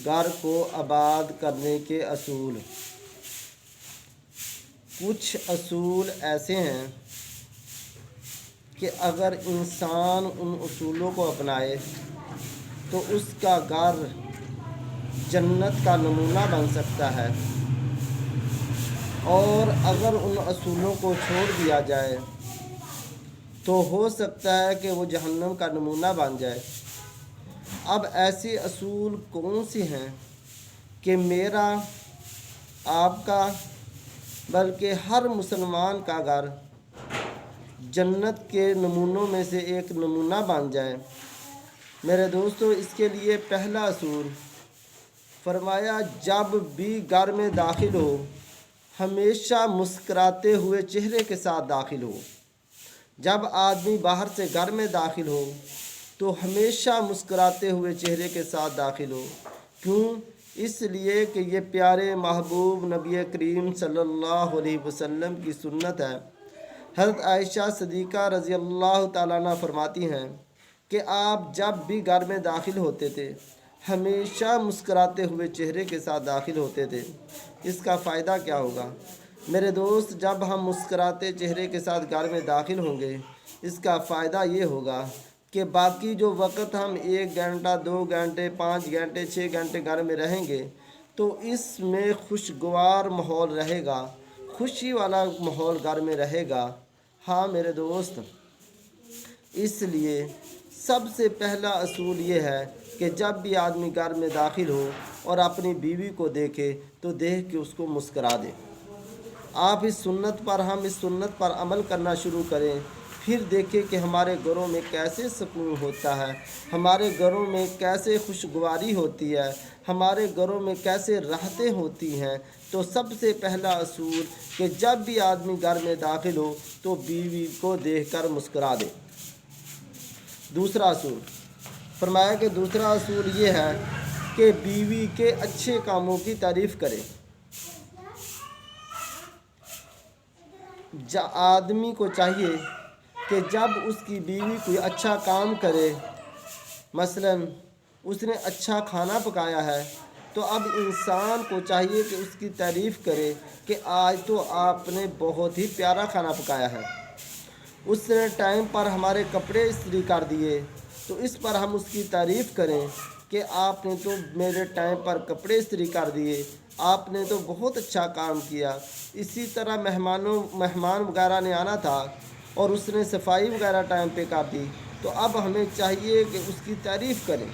घर को आबाद करने के असूल। कुछ असूल ऐसे हैं कि अगर इंसान उन असूलों को अपनाए तो उसका घर जन्नत का नमूना बन सकता है, और अगर उन असूलों को छोड़ दिया जाए तो हो सकता है कि वो जहन्नम का नमूना बन जाए। अब ऐसे असूल कौन से हैं कि मेरा, आपका, बल्कि हर मुसलमान का घर जन्नत के नमूनों में से एक नमूना बन जाए? मेरे दोस्तों, इसके लिए पहला असूल फरमाया, जब भी घर में दाखिल हो हमेशा मुस्कुराते हुए चेहरे के साथ दाखिल हो। जब आदमी बाहर से घर में दाखिल हो तो हमेशा मुस्कुराते हुए चेहरे के साथ दाखिल हो। क्यों? इसलिए कि ये प्यारे महबूब नबी करीम सल्लल्लाहु अलैहि वसल्लम की सुन्नत है। हज़रत आयशा सिद्दीक़ा रज़ी अल्लाह ताला अन्हा फरमाती हैं कि आप जब भी घर में दाखिल होते थे हमेशा मुस्कुराते हुए चेहरे के साथ दाखिल होते थे। इसका फ़ायदा क्या होगा? मेरे दोस्त, जब हम मुस्कुराते चेहरे के साथ घर में दाखिल होंगे, इसका फ़ायदा ये होगा कि बाकी जो वक़्त हम 1 घंटा, 2 घंटे, 5 घंटे, 6 घंटे घर में रहेंगे तो इसमें खुशगवार माहौल रहेगा, खुशी वाला माहौल घर में रहेगा। हाँ मेरे दोस्त, इसलिए सबसे पहला असूल ये है कि जब भी आदमी घर में दाखिल हो और अपनी बीवी को देखे तो देख के उसको मुस्करा दे। आप इस सुन्नत पर अमल करना शुरू करें, फिर देखें कि हमारे घरों में कैसे सुकून होता है, हमारे घरों में कैसे खुशगवारी होती है, हमारे घरों में कैसे राहतें होती हैं। तो सबसे पहला असूल कि जब भी आदमी घर में दाखिल हो तो बीवी को देखकर मुस्कुरा दे। दूसरा असूल फरमाया कि दूसरा असूल ये है कि बीवी के अच्छे कामों की तारीफ़ करे। आदमी को चाहिए कि जब उसकी बीवी कोई अच्छा काम करे, मसलन उसने अच्छा खाना पकाया है, तो अब इंसान को चाहिए कि उसकी तारीफ़ करे कि आज तो आपने बहुत ही प्यारा खाना पकाया है। उसने टाइम पर हमारे कपड़े इस्त्री कर दिए, तो इस पर हम उसकी तारीफ़ करें कि आपने तो मेरे टाइम पर कपड़े इस्त्री कर दिए, आपने तो बहुत अच्छा काम किया। इसी तरह मेहमान वगैरह ने आना था और उसने सफाई वगैरह टाइम पे कर दी, तो अब हमें चाहिए कि उसकी तारीफ़ करें।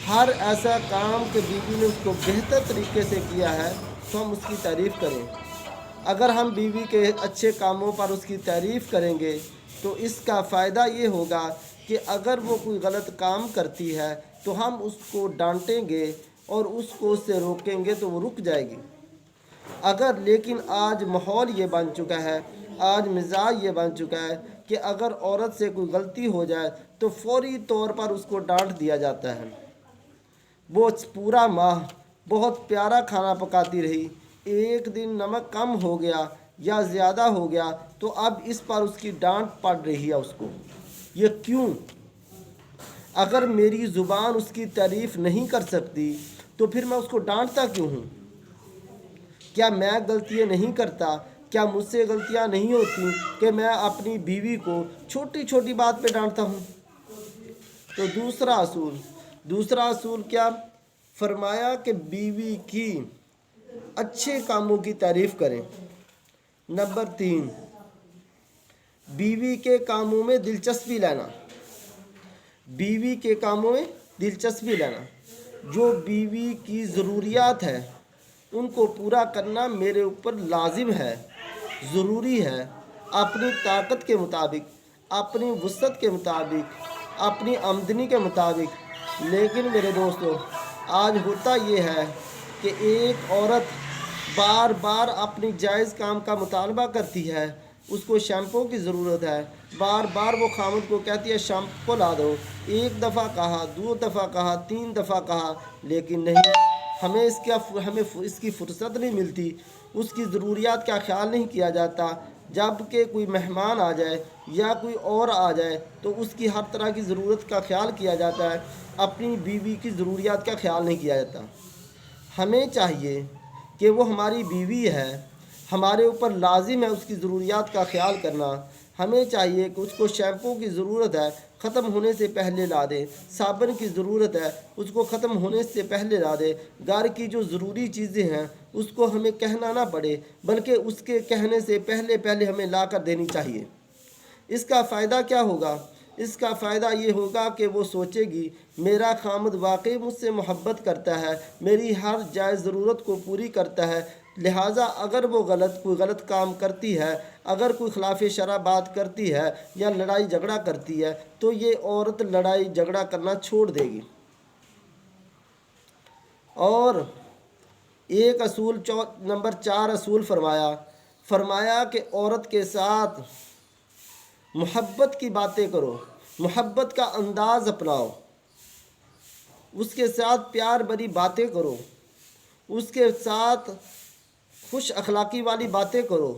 हर ऐसा काम कि बीवी ने उसको बेहतर तरीके से किया है तो हम उसकी तारीफ़ करें। अगर हम बीवी के अच्छे कामों पर उसकी तारीफ़ करेंगे तो इसका फ़ायदा ये होगा कि अगर वो कोई गलत काम करती है तो हम उसको डांटेंगे और उसको उससे रोकेंगे तो वो रुक जाएगी। अगर लेकिन आज माहौल ये बन चुका है, आज मिजाज ये बन चुका है कि अगर औरत से कोई गलती हो जाए तो फौरी तौर पर उसको डांट दिया जाता है। वो पूरा माह बहुत प्यारा खाना पकाती रही, एक दिन नमक कम हो गया या ज़्यादा हो गया तो अब इस पर उसकी डांट पड़ रही है उसको। ये क्यों? अगर मेरी ज़ुबान उसकी तारीफ़ नहीं कर सकती तो फिर मैं उसको डांटता क्यों हूँ? क्या मैं गलतियाँ नहीं करता? क्या मुझसे गलतियाँ नहीं होती कि मैं अपनी बीवी को छोटी छोटी बात पे डांटता हूँ? तो दूसरा असूल क्या फरमाया कि बीवी की अच्छे कामों की तारीफ़ करें। नंबर 3, बीवी के कामों में दिलचस्पी लेना। बीवी के कामों में दिलचस्पी लेना, जो बीवी की ज़रूरियात है उनको पूरा करना मेरे ऊपर लाजिम है, ज़रूरी है, अपनी ताकत के मुताबिक, अपनी वुसअत के मुताबिक, अपनी आमदनी के मुताबिक। लेकिन मेरे दोस्तों, आज होता ये है कि एक औरत बार बार अपनी जायज़ काम का मुतालबा करती है, उसको शैम्पू की ज़रूरत है, बार बार वो खामद को कहती है शैम्पू ला दो। 1 दफ़ा कहा, 2 दफ़ा कहा, 3 दफ़ा कहा, लेकिन नहीं, हमें इसकी फ़ुर्सत नहीं मिलती, उसकी ज़रूरियात का ख्याल नहीं किया जाता। جب کہ کوئی مہمان آ جائے یا کوئی اور آ جائے تو اس کی ہر طرح کی ضرورت کا خیال کیا جاتا ہے، اپنی بیوی کی ضروریات کا خیال نہیں کیا جاتا۔ ہمیں چاہیے کہ وہ ہماری بیوی ہے، ہمارے اوپر لازم ہے اس کی ضروریات کا خیال کرنا۔ ہمیں چاہیے کہ اس کو شیمپو کی ضرورت ہے، ختم ہونے سے پہلے لا دے، صابن کی ضرورت ہے، اس کو ختم ہونے سے پہلے لا دے۔ گھر کی جو ضروری چیزیں ہیں اس کو ہمیں کہنا نہ پڑے، بلکہ اس کے کہنے سے پہلے ہمیں لا کر دینی چاہیے۔ اس کا فائدہ کیا ہوگا؟ اس کا فائدہ یہ ہوگا کہ وہ سوچے گی میرا خامد واقعی مجھ سے محبت کرتا ہے، میری ہر جائز ضرورت کو پوری کرتا ہے، لہٰذا اگر وہ کوئی غلط کام کرتی ہے، اگر کوئی خلاف شرع بات کرتی ہے یا لڑائی جھگڑا کرتی ہے تو یہ عورت لڑائی جھگڑا کرنا چھوڑ دے گی۔ اور ایک اصول نمبر 4 اصول فرمایا کہ عورت کے ساتھ محبت کی باتیں کرو، محبت کا انداز اپناؤ، اس کے ساتھ پیار بھری باتیں کرو، اس کے ساتھ خوش اخلاقی والی باتیں کرو،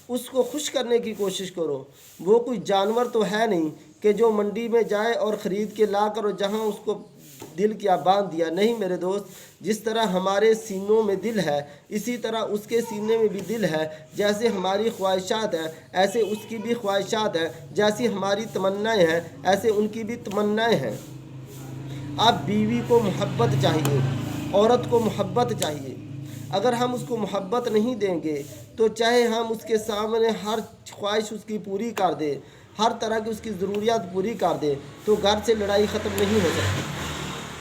اس کو خوش کرنے کی کوشش کرو۔ وہ کوئی جانور تو ہے نہیں کہ جو منڈی میں جائے اور خرید کے لا کر اور جہاں اس کو دل کیا باندھ دیا۔ نہیں میرے دوست، جس طرح ہمارے سینوں میں دل ہے اسی طرح اس کے سینے میں بھی دل ہے۔ جیسے ہماری خواہشات ہیں ایسے اس کی بھی خواہشات ہیں، جیسی ہماری تمنائیں ہیں ایسے ان کی بھی تمنائیں ہیں۔ اب بیوی کو محبت چاہیے، عورت کو محبت چاہیے۔ اگر ہم اس کو محبت نہیں دیں گے تو چاہے ہم اس کے سامنے ہر خواہش اس کی پوری کر دیں، ہر طرح کی اس کی ضروریات پوری کر دیں تو گھر سے لڑائی ختم نہیں ہو سکتی۔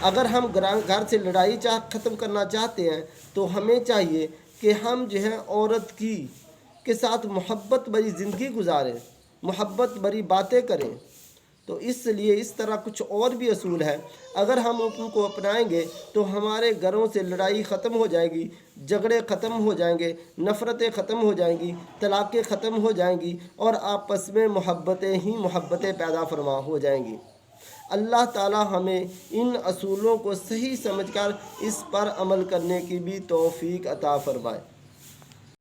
اگر ہم گھر سے لڑائی ختم کرنا چاہتے ہیں تو ہمیں چاہیے کہ ہم جو ہے عورت کے ساتھ محبت بھری زندگی گزاریں، محبت بھری باتیں کریں۔ تو اس لیے اس طرح کچھ اور بھی اصول ہے، اگر ہم ان کو اپنائیں گے تو ہمارے گھروں سے لڑائی ختم ہو جائے گی، جھگڑے ختم ہو جائیں گے، نفرتیں ختم ہو جائیں گی، طلاقیں ختم ہو جائیں گی اور آپس میں محبتیں پیدا فرما ہو جائیں گی۔ اللہ تعالی ہمیں ان اصولوں کو صحیح سمجھ کر اس پر عمل کرنے کی بھی توفیق عطا فرمائے۔